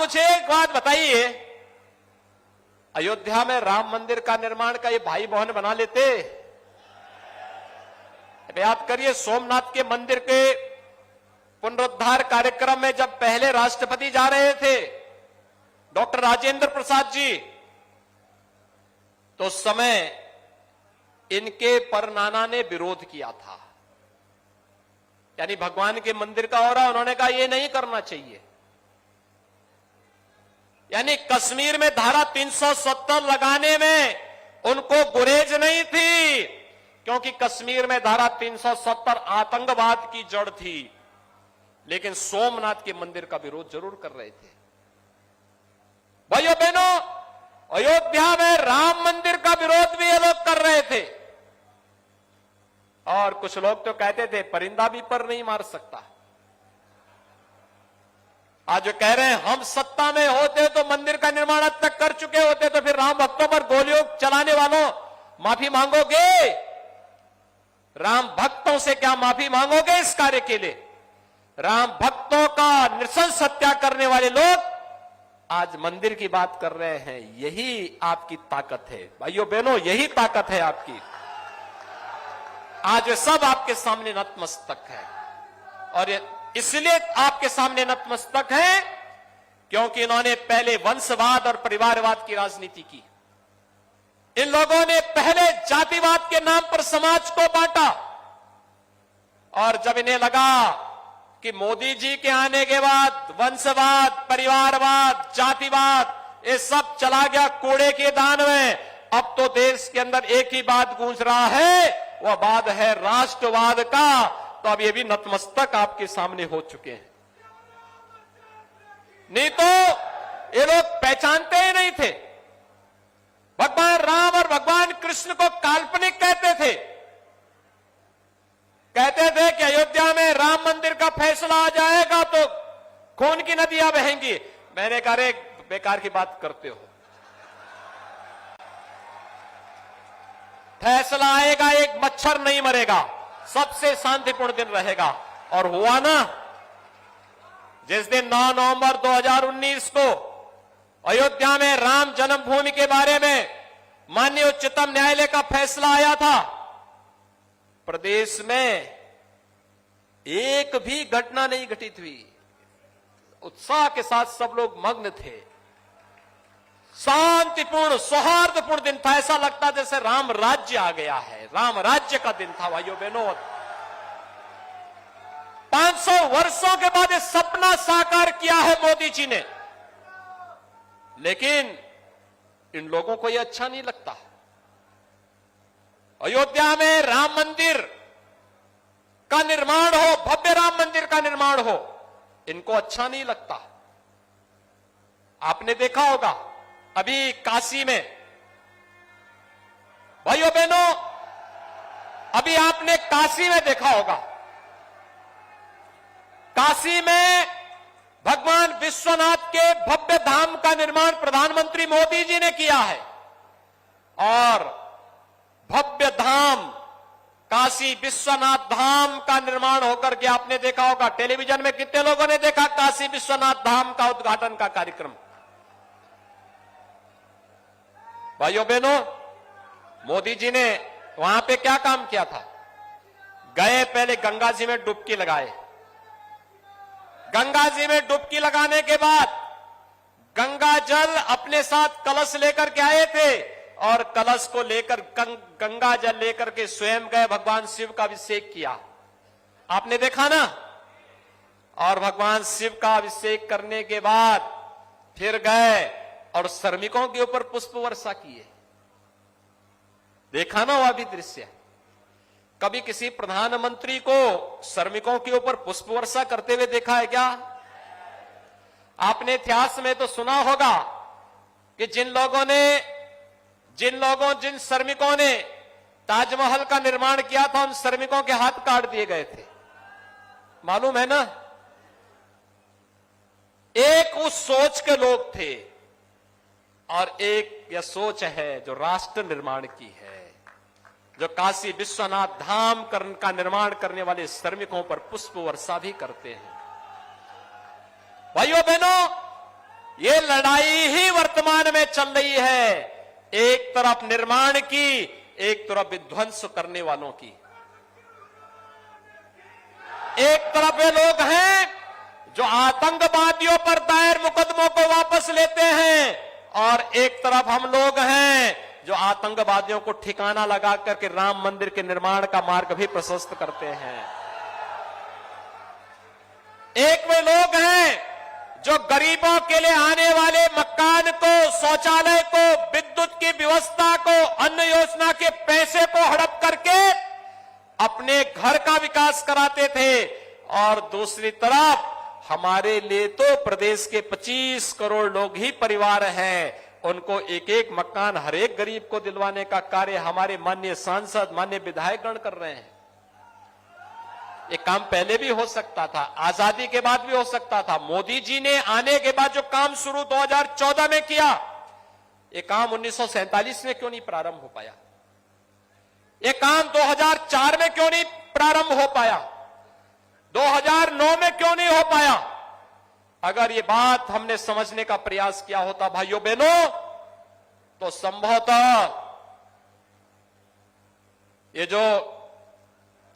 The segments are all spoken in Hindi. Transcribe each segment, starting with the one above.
मुझे एक बात बताइए, अयोध्या में राम मंदिर का निर्माण का ये भाई बहन बना लेते? याद करिए, सोमनाथ के मंदिर के पुनरुद्धार कार्यक्रम में जब पहले राष्ट्रपति जा रहे थे डॉक्टर राजेंद्र प्रसाद जी, तो उस समय इनके परनाना ने विरोध किया था, यानी भगवान के मंदिर का हो रहा, उन्होंने कहा यह नहीं करना चाहिए। यानी कश्मीर में धारा 370 लगाने में उनको गुरेज नहीं थी, क्योंकि कश्मीर में धारा 370 आतंकवाद की जड़ थी, लेकिन सोमनाथ के मंदिर का विरोध जरूर कर रहे थे। भाइयों बहनों, अयोध्या में राम मंदिर का विरोध भी ये लोग कर रहे थे, और कुछ लोग तो कहते थे परिंदा भी पर नहीं मार सकता। आज जो कह रहे हैं हम सत्ता में होते तो मंदिर का निर्माण अब तक कर चुके होते, तो फिर राम भक्तों पर गोलियों चलाने वालों माफी मांगोगे? राम भक्तों से क्या माफी मांगोगे इस कार्य के लिए? राम भक्तों का नृशंस हत्या करने वाले लोग आज मंदिर की बात कर रहे हैं। यही आपकी ताकत है भाइयों बहनों, यही ताकत है आपकी। आज सब आपके सामने नतमस्तक है, और इसलिए आपके सामने नतमस्तक है क्योंकि इन्होंने पहले वंशवाद और परिवारवाद की राजनीति की। इन लोगों ने पहले जातिवाद के नाम पर समाज को बांटा, और जब इन्हें लगा कि मोदी जी के आने के बाद वंशवाद, परिवारवाद, जातिवाद ये सब चला गया कूड़े के दान में, अब तो देश के अंदर एक ही बात गूंज रहा है, वह बात है राष्ट्रवाद का। तो अब ये भी नतमस्तक आपके सामने हो चुके हैं। नहीं तो ये लोग पहचानते ही नहीं थे। भगवान राम और भगवान कृष्ण को काल्पनिक कहते थे। कहते थे कि अयोध्या में राम मंदिर का फैसला आ जाएगा तो खून की नदियां बहेंगी। मैंने कहा रे बेकार की बात करते हो, फैसला आएगा, एक मच्छर नहीं मरेगा, सबसे शांतिपूर्ण दिन रहेगा। और हुआ ना, जिस दिन 9 नवंबर 2019 को अयोध्या में राम जन्मभूमि के बारे में माननीय उच्चतम न्यायालय का फैसला आया था, प्रदेश में एक भी घटना नहीं घटित हुई। उत्साह के साथ सब लोग मग्न थे, शांतिपूर्ण सौहार्दपूर्ण दिन था। ऐसा लगता जैसे राम राज्य आ गया है, राम राज्य का दिन था भाइयों बहनों। 500 वर्षों के बाद ये सपना साकार किया है मोदी जी ने, लेकिन इन लोगों को यह अच्छा नहीं लगता। अयोध्या में राम मंदिर का निर्माण हो, भव्य राम मंदिर का निर्माण हो, इनको अच्छा नहीं लगता। आपने देखा होगा अभी काशी में, भाइयों बहनों, अभी आपने काशी में देखा होगा, काशी में भगवान विश्वनाथ के भव्य धाम का निर्माण प्रधानमंत्री मोदी जी ने किया है। और भव्य धाम काशी विश्वनाथ धाम का निर्माण होकर के आपने देखा होगा, टेलीविजन में कितने लोगों ने देखा काशी विश्वनाथ धाम का उद्घाटन का कार्यक्रम? भाइयों बहनों, मोदी जी ने वहां पे क्या काम किया था? गए, पहले गंगा जी में डुबकी लगाए। गंगा जी में डुबकी लगाने के बाद गंगा जल अपने साथ कलश लेकर के आए थे, और कलश को लेकर गंगा जल लेकर के स्वयं गए, भगवान शिव का अभिषेक किया। आपने देखा ना? और भगवान शिव का अभिषेक करने के बाद फिर गए और श्रमिकों के ऊपर पुष्प वर्षा किए। देखा ना वह भी दृश्य? कभी किसी प्रधानमंत्री को श्रमिकों के ऊपर पुष्प वर्षा करते हुए देखा है क्या? आपने इतिहास में तो सुना होगा कि जिन श्रमिकों ने ताजमहल का निर्माण किया था, उन श्रमिकों के हाथ काट दिए गए थे। मालूम है ना? एक उस सोच के लोग थे, और एक यह सोच है जो राष्ट्र निर्माण की है, जो काशी विश्वनाथ धाम का निर्माण करने वाले श्रमिकों पर पुष्प वर्षा भी करते हैं। भाइयों बहनों, ये लड़ाई ही वर्तमान में चल रही है, एक तरफ निर्माण की, एक तरफ विध्वंस करने वालों की। एक तरफ वे लोग हैं जो आतंकवादियों पर दायर मुकदमों को वापस लेते हैं, और एक तरफ हम लोग हैं जो आतंकवादियों को ठिकाना लगा करके राम मंदिर के निर्माण का मार्ग भी प्रशस्त करते हैं। एक वे लोग हैं जो गरीबों के लिए आने वाले मकान को, शौचालय को, विद्युत की व्यवस्था को, अन्न योजना के पैसे को हड़प करके अपने घर का विकास कराते थे, और दूसरी तरफ हमारे लिए तो प्रदेश के 25 करोड़ लोग ही परिवार हैं, उनको एक एक मकान हर एक गरीब को दिलवाने का कार्य हमारे माननीय सांसद, माननीय विधायकगण कर रहे हैं। ये काम पहले भी हो सकता था, आजादी के बाद भी हो सकता था। मोदी जी ने आने के बाद जो काम शुरू 2014 में किया, ये काम 1947 में क्यों नहीं प्रारंभ हो पाया? ये काम 2004 में क्यों नहीं प्रारंभ हो पाया? 2009 में क्यों नहीं हो पाया? अगर ये बात हमने समझने का प्रयास किया होता भाइयों बहनों, तो संभवतः ये जो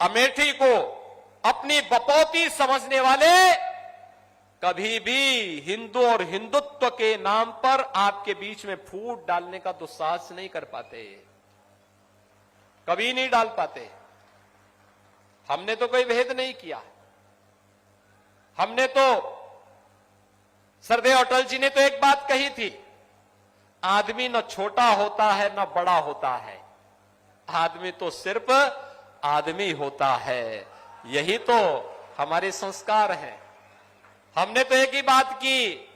अमेठी को अपनी बपौती समझने वाले कभी भी हिंदू और हिंदुत्व के नाम पर आपके बीच में फूट डालने का दुस्साहस नहीं कर पाते, कभी नहीं डाल पाते। हमने तो कोई भेद नहीं किया। हमने तो, सरदेव अटल जी ने तो एक बात कही थी, आदमी न छोटा होता है न बड़ा होता है, आदमी तो सिर्फ आदमी होता है। यही तो हमारे संस्कार हैं। हमने तो एक ही बात की,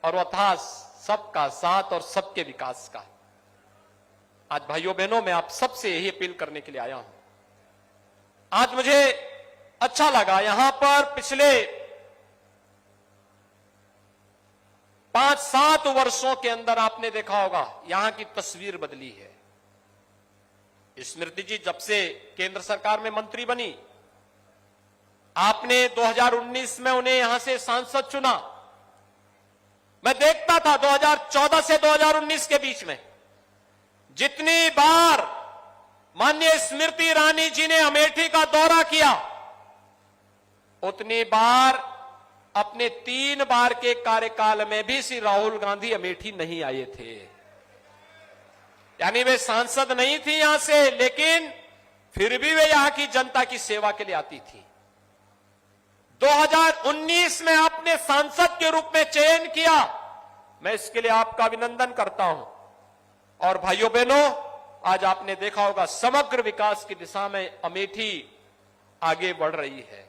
और वह था सबका साथ और सबके विकास का। आज भाइयों बहनों, मैं आप सबसे यही अपील करने के लिए आया हूं। आज मुझे अच्छा लगा, यहां पर पिछले 5-7 वर्षों के अंदर आपने देखा होगा यहां की तस्वीर बदली है। स्मृति जी जब से केंद्र सरकार में मंत्री बनी, आपने 2019 में उन्हें यहां से सांसद चुना। मैं देखता था 2014 से 2019 के बीच में जितनी बार माननीय स्मृति ईरानी जी ने अमेठी का दौरा किया, उतनी बार अपने 3 बार के कार्यकाल में भी श्री राहुल गांधी अमेठी नहीं आए थे। यानी वे सांसद नहीं थी यहां से, लेकिन फिर भी वे यहां की जनता की सेवा के लिए आती थी। 2019 में आपने सांसद के रूप में चयन किया, मैं इसके लिए आपका अभिनंदन करता हूं। और भाइयों बहनों, आज आपने देखा होगा समग्र विकास की दिशा में अमेठी आगे बढ़ रही है।